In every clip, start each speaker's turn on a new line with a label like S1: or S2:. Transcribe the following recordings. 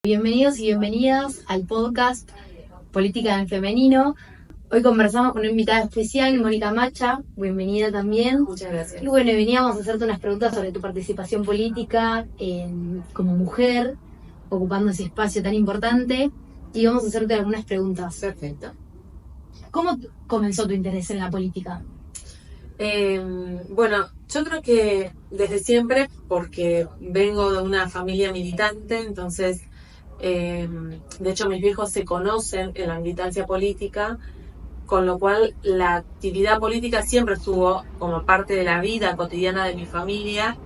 S1: Bienvenidos y bienvenidas al podcast Política en Femenino. Hoy conversamos con una invitada especial, Mónica Macha. Bienvenida también.
S2: Muchas gracias.
S1: Y bueno, veníamos a hacerte unas preguntas sobre tu participación política como mujer, ocupando ese espacio tan importante. Y vamos a hacerte algunas preguntas.
S2: Perfecto.
S1: ¿Cómo comenzó tu interés en la política?
S2: Bueno, yo creo que desde siempre, porque vengo de una familia militante, entonces, de hecho mis viejos se conocen en la militancia política, con lo cual la actividad política siempre estuvo como parte de la vida cotidiana de mi familia,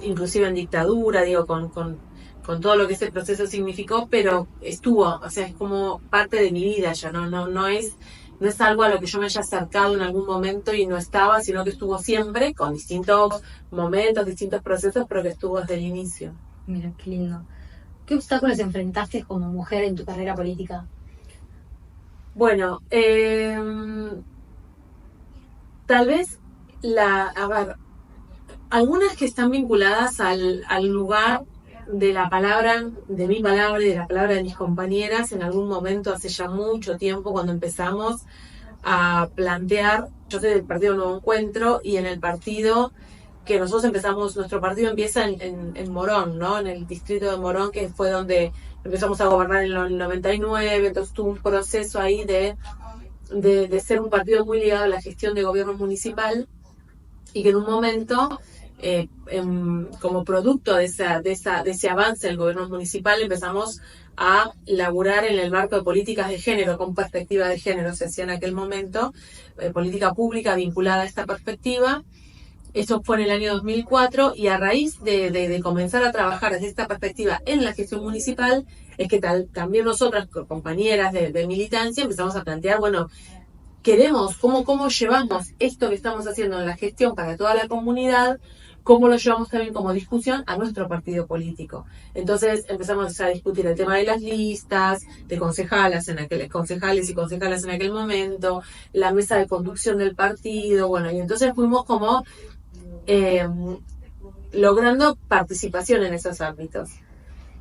S2: inclusive en dictadura, digo, con todo lo que ese proceso significó, pero estuvo, o sea, es como parte de mi vida ya, no es algo a lo que yo me haya acercado en algún momento y no estaba, sino que estuvo siempre, con distintos momentos, distintos procesos, pero que estuvo desde el inicio.
S1: Mira, qué lindo. ¿Qué obstáculos enfrentaste como mujer en tu carrera política?
S2: Bueno, tal vez algunas que están vinculadas al lugar de la palabra, de mi palabra y de la palabra de mis compañeras, en algún momento hace ya mucho tiempo cuando empezamos a plantear, yo soy del Partido Nuevo Encuentro, y en el partido que nosotros empezamos, nuestro partido empieza en Morón, ¿no? En el distrito de Morón, que fue donde empezamos a gobernar en el 99, entonces tuvo un proceso ahí de ser un partido muy ligado a la gestión de gobierno municipal, y que en un momento, como producto de ese avance del gobierno municipal, empezamos a laburar en el marco de políticas de género, con perspectiva de género, se hacía en aquel momento, política pública vinculada a esta perspectiva. Eso fue en el año 2004, y a raíz de comenzar a trabajar desde esta perspectiva en la gestión municipal, es que también nosotras, compañeras de militancia, empezamos a plantear, bueno, queremos, cómo llevamos esto que estamos haciendo en la gestión para toda la comunidad, cómo lo llevamos también como discusión a nuestro partido político. Entonces empezamos a discutir el tema de las listas, de concejales y concejalas en aquel momento, la mesa de conducción del partido, bueno, y entonces fuimos como logrando participación en esos ámbitos.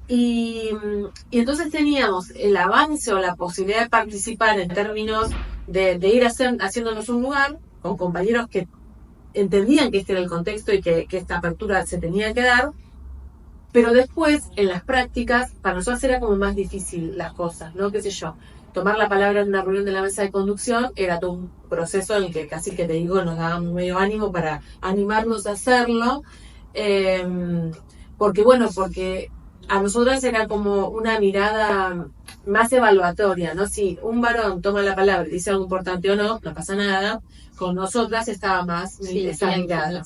S2: Y entonces teníamos el avance o la posibilidad de participar en términos de ir haciéndonos un lugar con compañeros que entendían que este era el contexto y que esta apertura se tenía que dar, pero después en las prácticas para nosotros era como más difícil las cosas, ¿no? Qué sé yo, tomar la palabra en una reunión de la mesa de conducción era todo un proceso en el que casi que te digo nos daba medio ánimo para animarnos a hacerlo, porque a nosotras era como una mirada más evaluatoria, ¿no? Si un varón toma la palabra y dice algo importante o no pasa nada. Con nosotras estaba más esa mirada.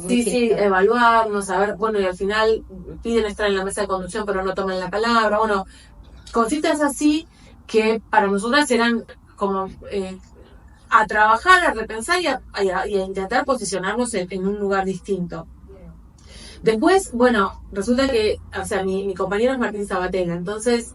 S2: Sí, evaluarnos, a ver, bueno, y al final piden estar en la mesa de conducción pero no toman la palabra, bueno, cositas así que para nosotras eran como a trabajar, a repensar y a intentar posicionarnos en un lugar distinto. Después, bueno, resulta que, o sea, mi compañero es Martín Sabatella, entonces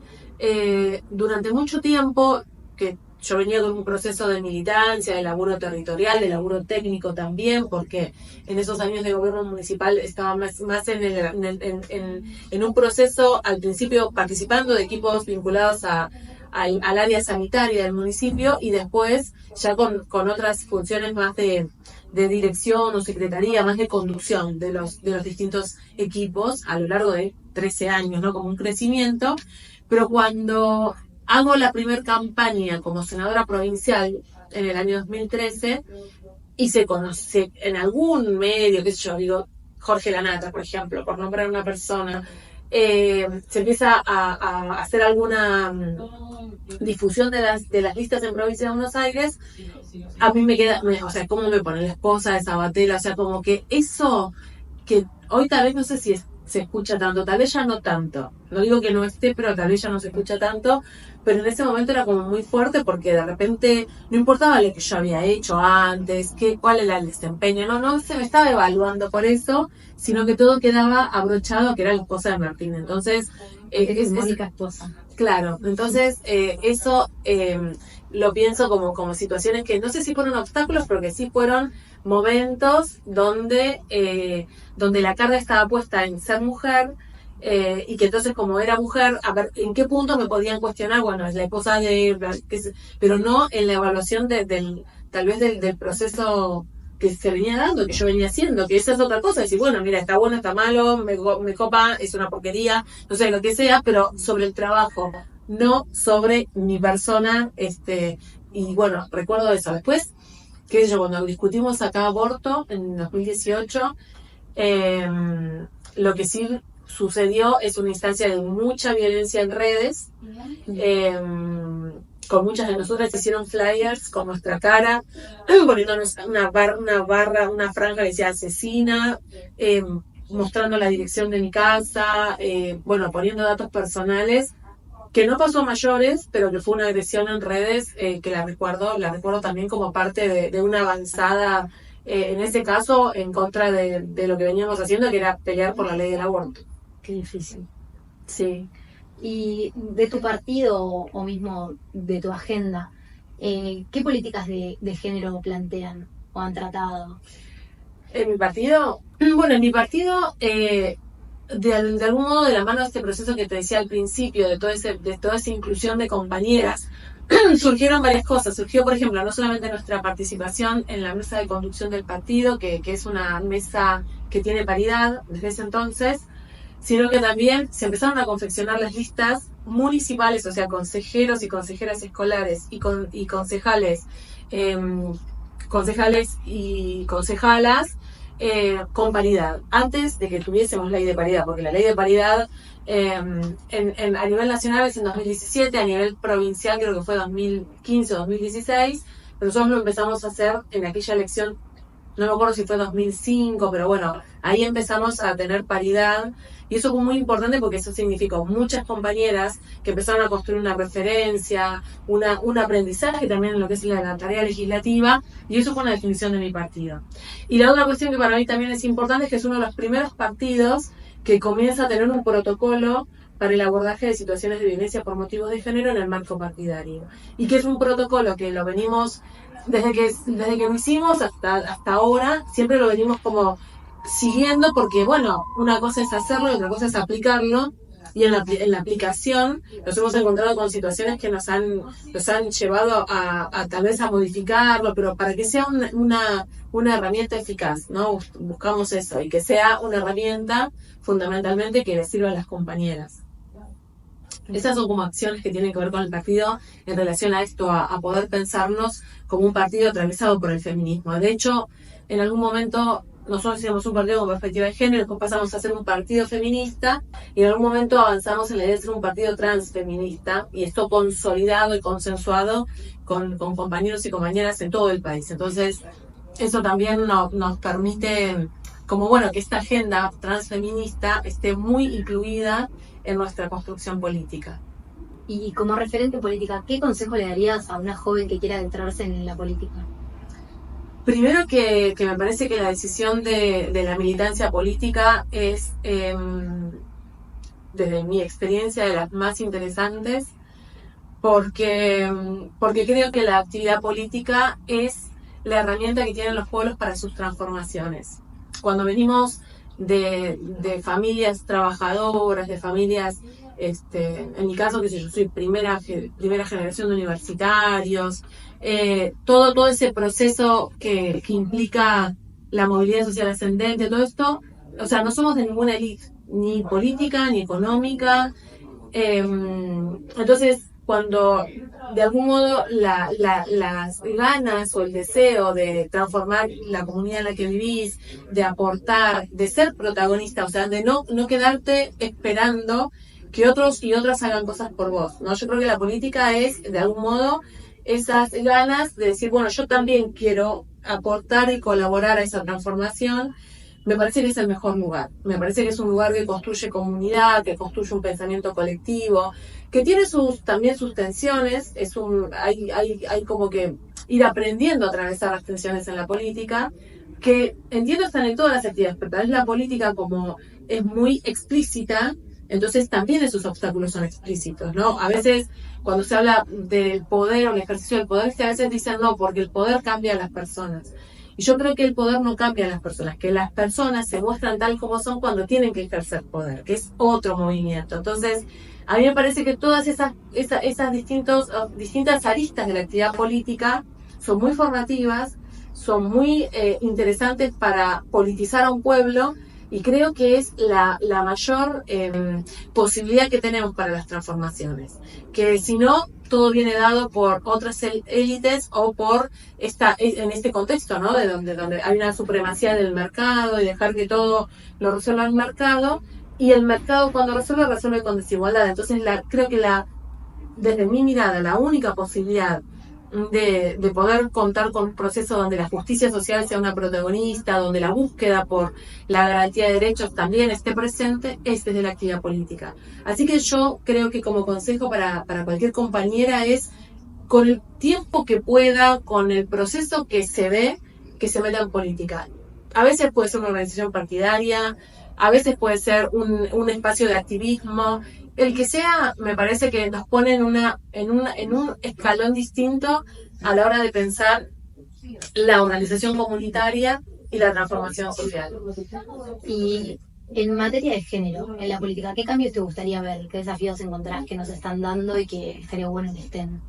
S2: durante mucho tiempo que yo venía con un proceso de militancia, de laburo territorial, de laburo técnico también, porque en esos años de gobierno municipal estaba más en un proceso, al principio participando de equipos vinculados al área sanitaria del municipio, y después ya con otras funciones más de dirección o secretaría, más de conducción de los distintos equipos a lo largo de 13 años, ¿no? Como un crecimiento. Pero cuando hago la primer campaña como senadora provincial en el año 2013, y se conoce en algún medio, qué sé yo, digo, Jorge Lanata, por ejemplo, por nombrar una persona, se empieza a hacer alguna difusión de las listas en provincia de Buenos Aires, a mí me queda, o sea, cómo me pone la esposa de Sabatella, o sea, como que eso que hoy tal vez no sé si se escucha tanto, tal vez ya no tanto, no digo que no esté, pero tal vez ya no se escucha tanto, pero en ese momento era como muy fuerte, porque de repente no importaba lo que yo había hecho antes, cuál era el desempeño, no se me estaba evaluando por eso, sino que todo quedaba abrochado, que era la esposa de Martín. Entonces
S1: es Mónica esposa.
S2: Claro, entonces eso lo pienso como situaciones que no sé si fueron obstáculos, pero que sí fueron momentos donde la carga estaba puesta en ser mujer, y que entonces como era mujer, a ver, ¿en qué punto me podían cuestionar? Bueno, es la esposa de... pero no en la evaluación tal vez del proceso que se venía dando, que yo venía haciendo, que esa es otra cosa, decir, bueno, mira, está bueno, está malo, me copa, es una porquería, no sé, lo que sea, pero sobre el trabajo, no sobre mi persona, y bueno, recuerdo eso. Después, qué sé yo, cuando discutimos acá aborto en 2018, lo que sí sucedió es una instancia de mucha violencia en redes, con muchas de nosotras hicieron flyers con nuestra cara, poniéndonos una franja que decía asesina, mostrando la dirección de mi casa, bueno, poniendo datos personales, que no pasó a mayores, pero que fue una agresión en redes, que la recuerdo también como parte de una avanzada, en ese caso, en contra de lo que veníamos haciendo, que era pelear por la ley del aborto.
S1: Qué difícil.
S2: Sí.
S1: Y de tu partido o mismo de tu agenda, ¿qué políticas de género plantean o han tratado?
S2: En mi partido, de algún modo, de la mano de este proceso que te decía al principio, de toda esa inclusión de compañeras, surgieron varias cosas. Surgió, por ejemplo, no solamente nuestra participación en la mesa de conducción del partido, que es una mesa que tiene paridad desde ese entonces, sino que también se empezaron a confeccionar las listas municipales, o sea, consejeros y consejeras escolares y concejales, concejales y concejalas, con paridad, antes de que tuviésemos ley de paridad, porque la ley de paridad a nivel nacional es en 2017, a nivel provincial creo que fue 2015 o 2016, pero nosotros lo empezamos a hacer en aquella elección, no me acuerdo si fue 2005, pero bueno, ahí empezamos a tener paridad, y eso fue muy importante porque eso significó muchas compañeras que empezaron a construir una referencia, un aprendizaje también en lo que es la tarea legislativa, y eso fue una definición de mi partido. Y la otra cuestión que para mí también es importante es que es uno de los primeros partidos que comienza a tener un protocolo para el abordaje de situaciones de violencia por motivos de género en el marco partidario. Y que es un protocolo que lo venimos, desde que lo hicimos hasta ahora, siempre lo venimos como siguiendo, porque bueno, una cosa es hacerlo y otra cosa es aplicarlo, y en la aplicación nos hemos encontrado con situaciones que nos han llevado a tal vez a modificarlo, pero para que sea una herramienta eficaz, ¿no? Buscamos eso, y que sea una herramienta fundamentalmente que le sirva a las compañeras. Esas son como acciones que tienen que ver con el partido en relación a esto, a poder pensarnos como un partido atravesado por el feminismo. De hecho, en algún momento nosotros hicimos un partido con perspectiva de género, después pasamos a ser un partido feminista, y en algún momento avanzamos en la idea de ser un partido transfeminista, y esto consolidado y consensuado con compañeros y compañeras en todo el país. Entonces, eso también nos permite, como bueno, que esta agenda transfeminista esté muy incluida en nuestra construcción política.
S1: Y como referente política, ¿qué consejo le darías a una joven que quiera adentrarse en la política?
S2: Primero que me parece que la decisión de la militancia política es, desde mi experiencia, de las más interesantes, porque creo que la actividad política es la herramienta que tienen los pueblos para sus transformaciones. Cuando venimos de familias trabajadoras, de familias, en mi caso, que sé yo, soy primera generación de universitarios, todo ese proceso que implica la movilidad social ascendente, todo esto, o sea, no somos de ninguna élite, ni política, ni económica, entonces, cuando de algún modo las ganas o el deseo de transformar la comunidad en la que vivís, de aportar, de ser protagonista, o sea, de no quedarte esperando que otros y otras hagan cosas por vos, ¿no? Yo creo que la política es, de algún modo, esas ganas de decir, bueno, yo también quiero aportar y colaborar a esa transformación. Me parece que es el mejor lugar. Me parece que es un lugar que construye comunidad, que construye un pensamiento colectivo, que tiene también sus tensiones. Hay como que ir aprendiendo a atravesar las tensiones en la política, que entiendo están en todas las actividades, pero tal vez la política, como es muy explícita, entonces también esos obstáculos son explícitos, ¿no? A veces cuando se habla del poder o el ejercicio del poder, a veces dicen no, porque el poder cambia a las personas. Y yo creo que el poder no cambia a las personas, que las personas se muestran tal como son cuando tienen que ejercer poder, que es otro movimiento. Entonces, a mí me parece que todas esas distintas aristas de la actividad política son muy formativas, son muy interesantes para politizar a un pueblo, y creo que es la mayor posibilidad que tenemos para las transformaciones. Que si no, todo viene dado por otras élites o por en este contexto, ¿no? De donde hay una supremacía del mercado y dejar que todo lo resuelva el mercado. Y el mercado, cuando resuelve con desigualdad. Entonces, creo que desde mi mirada, la única posibilidad de poder contar con un proceso donde la justicia social sea una protagonista, donde la búsqueda por la garantía de derechos también esté presente, es desde la actividad política. Así que yo creo que como consejo para cualquier compañera es, con el tiempo que pueda, con el proceso que se ve, que se meta en política. A veces puede ser una organización partidaria, a veces puede ser un espacio de activismo. El que sea, me parece que nos pone en un escalón distinto a la hora de pensar la organización comunitaria y la transformación social.
S1: Y en materia de género, en la política, ¿qué cambios te gustaría ver? ¿Qué desafíos encontrás que nos están dando y que estaría bueno que estén?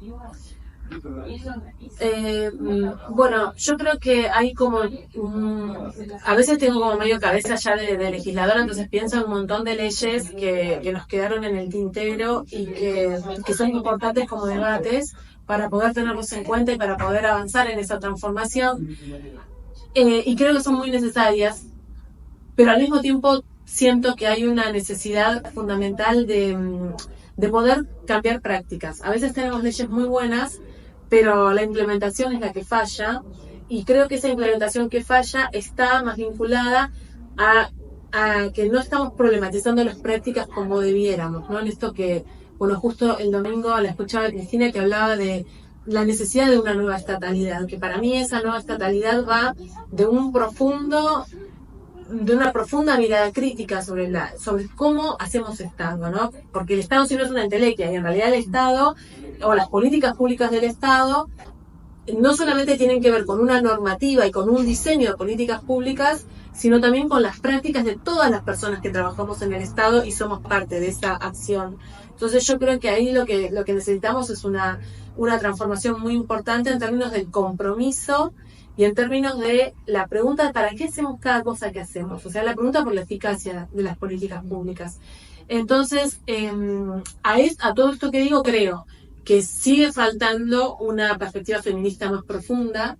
S2: Bueno, yo creo que hay como a veces tengo como medio cabeza ya de legisladora, entonces pienso en un montón de leyes que nos quedaron en el tintero y que son importantes como debates para poder tenerlos en cuenta y para poder avanzar en esa transformación, y creo que son muy necesarias, pero al mismo tiempo siento que hay una necesidad fundamental de poder cambiar prácticas. A veces tenemos leyes muy buenas, pero la implementación es la que falla, y creo que esa implementación que falla está más vinculada a que no estamos problematizando las prácticas como debiéramos, ¿no? En esto que, bueno, justo el domingo la escuchaba a Cristina, que hablaba de la necesidad de una nueva estatalidad, que para mí esa nueva estatalidad va de una profunda mirada crítica sobre cómo hacemos Estado, ¿no? Porque el Estado sí no es una entelequia, y en realidad el Estado o las políticas públicas del Estado no solamente tienen que ver con una normativa y con un diseño de políticas públicas, sino también con las prácticas de todas las personas que trabajamos en el Estado y somos parte de esa acción. Entonces yo creo que ahí lo que necesitamos es una transformación muy importante en términos del compromiso y en términos de la pregunta ¿para qué hacemos cada cosa que hacemos? O sea, la pregunta por la eficacia de las políticas públicas. Entonces, a todo esto que digo, creo que sigue faltando una perspectiva feminista más profunda.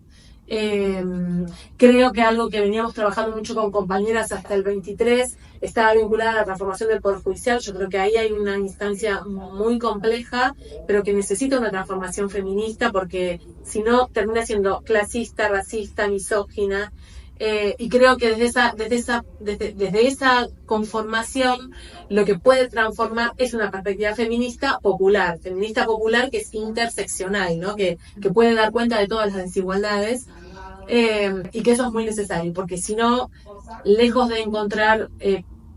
S2: Creo que algo que veníamos trabajando mucho con compañeras hasta el 23 estaba vinculada a la transformación del Poder Judicial. Yo creo que ahí hay una instancia muy compleja, pero que necesita una transformación feminista, porque si no termina siendo clasista, racista, misógina. Y creo que desde esa conformación lo que puede transformar es una perspectiva feminista popular que es interseccional, ¿no? Que puede dar cuenta de todas las desigualdades, y que eso es muy necesario, porque si no, lejos de encontrar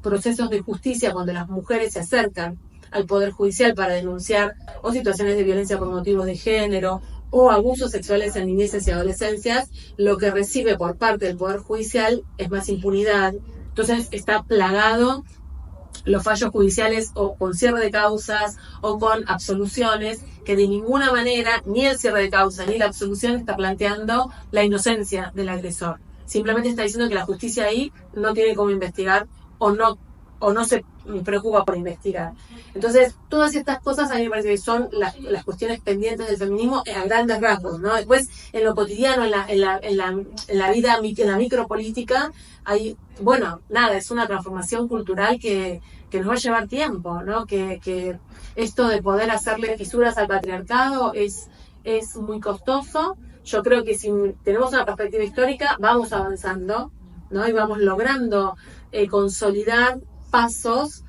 S2: procesos de justicia cuando las mujeres se acercan al Poder Judicial para denunciar o situaciones de violencia por motivos de género o abusos sexuales en niñeces y adolescencias, lo que recibe por parte del Poder Judicial es más impunidad. Entonces está plagado los fallos judiciales o con cierre de causas o con absoluciones, que de ninguna manera ni el cierre de causas ni la absolución está planteando la inocencia del agresor. Simplemente está diciendo que la justicia ahí no tiene cómo investigar o no se preocupa por investigar. Entonces, todas estas cosas a mí me parece que son las cuestiones pendientes del feminismo a grandes rasgos, ¿no? Después, en lo cotidiano, en la vida, en la micropolítica, hay, bueno, nada, es una transformación cultural que nos va a llevar tiempo, ¿no? Que esto de poder hacerle fisuras al patriarcado es muy costoso. Yo creo que si tenemos una perspectiva histórica, vamos avanzando, ¿no? Y vamos logrando consolidar pasos,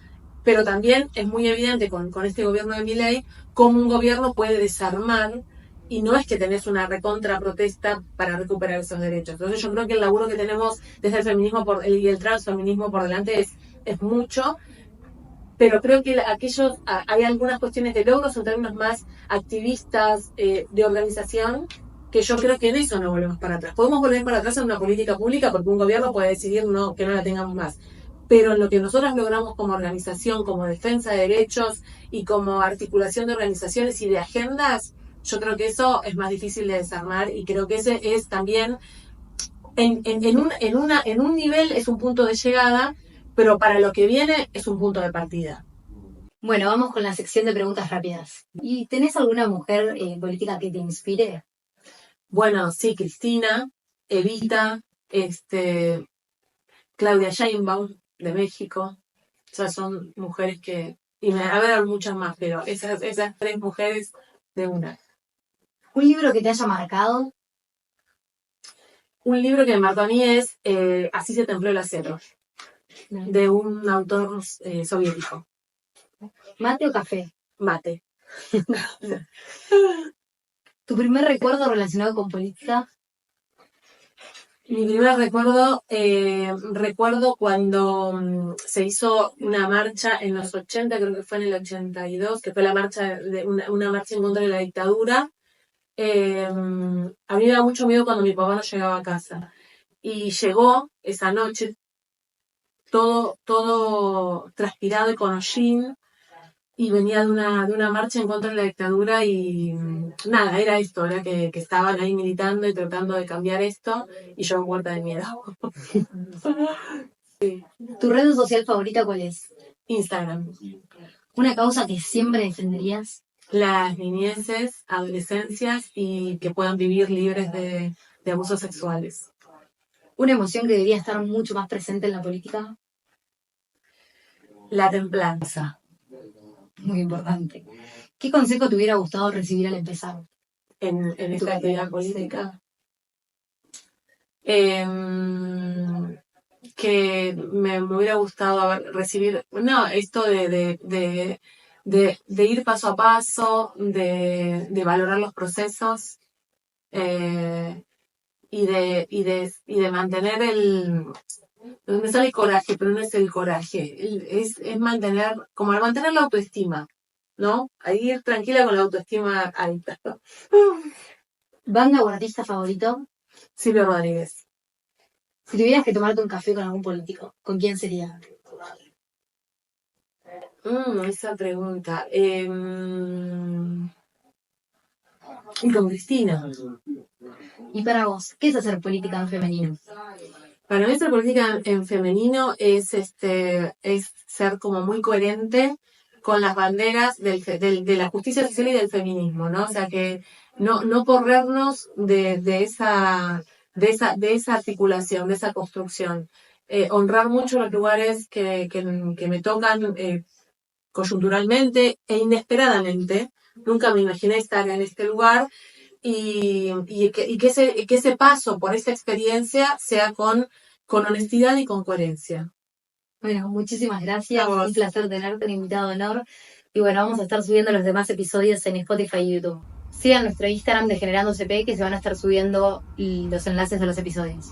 S2: pero también es muy evidente con este gobierno de Milei cómo un gobierno puede desarmar, y no es que tenés una recontra protesta para recuperar esos derechos. Entonces yo creo que el laburo que tenemos desde el feminismo y el transfeminismo por delante es mucho, pero creo que hay algunas cuestiones de logros en términos más activistas, de organización, que yo creo que en eso no volvemos para atrás. Podemos volver para atrás en una política pública porque un gobierno puede decidir que no la tengamos más. Pero en lo que nosotros logramos como organización, como defensa de derechos y como articulación de organizaciones y de agendas, yo creo que eso es más difícil de desarmar y creo que ese es también, en un nivel es un punto de llegada, pero para lo que viene es un punto de partida.
S1: Bueno, vamos con la sección de preguntas rápidas. ¿Y tenés alguna mujer política que te inspire?
S2: Bueno, sí, Cristina, Evita, Claudia Sheinbaum de México. O sea, son mujeres que... Y a ver, muchas más, pero esas 3 mujeres de una.
S1: ¿Un libro que te haya marcado?
S2: Un libro que me marcó a mí es Así se templó el acero, de un autor soviético.
S1: ¿Mate o café?
S2: Mate.
S1: ¿Tu primer recuerdo relacionado con política?
S2: Mi primer recuerdo cuando se hizo una marcha en los 80, creo que fue en el 82, que fue la marcha una marcha en contra de la dictadura. A mí me daba mucho miedo cuando mi papá no llegaba a casa. Y llegó esa noche todo transpirado y con hollín, y venía de una marcha en contra de la dictadura y nada, era esto, era que estaban ahí militando y tratando de cambiar esto y yo muerta de miedo. Sí.
S1: ¿Tu red social favorita cuál es?
S2: Instagram.
S1: ¿Una causa que siempre defenderías?
S2: Las niñeces, adolescencias y que puedan vivir libres de abusos sexuales.
S1: ¿Una emoción que debería estar mucho más presente en la política?
S2: La templanza.
S1: Muy importante. ¿Qué consejo te hubiera gustado recibir al empezar?
S2: En esta actividad política. Que me hubiera gustado recibir, esto de ir paso a paso, de valorar los procesos, y de mantener me sale el coraje, pero no es el coraje, es mantener la autoestima, ¿no? Ahí ir tranquila con la autoestima alta.
S1: ¿Banda o artista favorito?
S2: Silvio Rodríguez.
S1: Si tuvieras que tomarte un café con algún político, ¿con quién sería?
S2: Esa pregunta. Y con Cristina.
S1: Y para vos, ¿qué es hacer política en femenino?
S2: Para mí hacer política en femenino es ser como muy coherente con las banderas de la justicia social y del feminismo, ¿no? O sea, que no corrernos de esa articulación, de esa construcción. Honrar mucho los lugares que me tocan coyunturalmente e inesperadamente. Nunca me imaginé estar en este lugar y que ese paso por esa experiencia sea con honestidad y con coherencia.
S1: Bueno, muchísimas gracias. Un placer tenerte en invitado de honor. Y bueno, vamos a estar subiendo los demás episodios en Spotify y YouTube. Sigan nuestro Instagram de Generando CP, que se van a estar subiendo los enlaces de los episodios.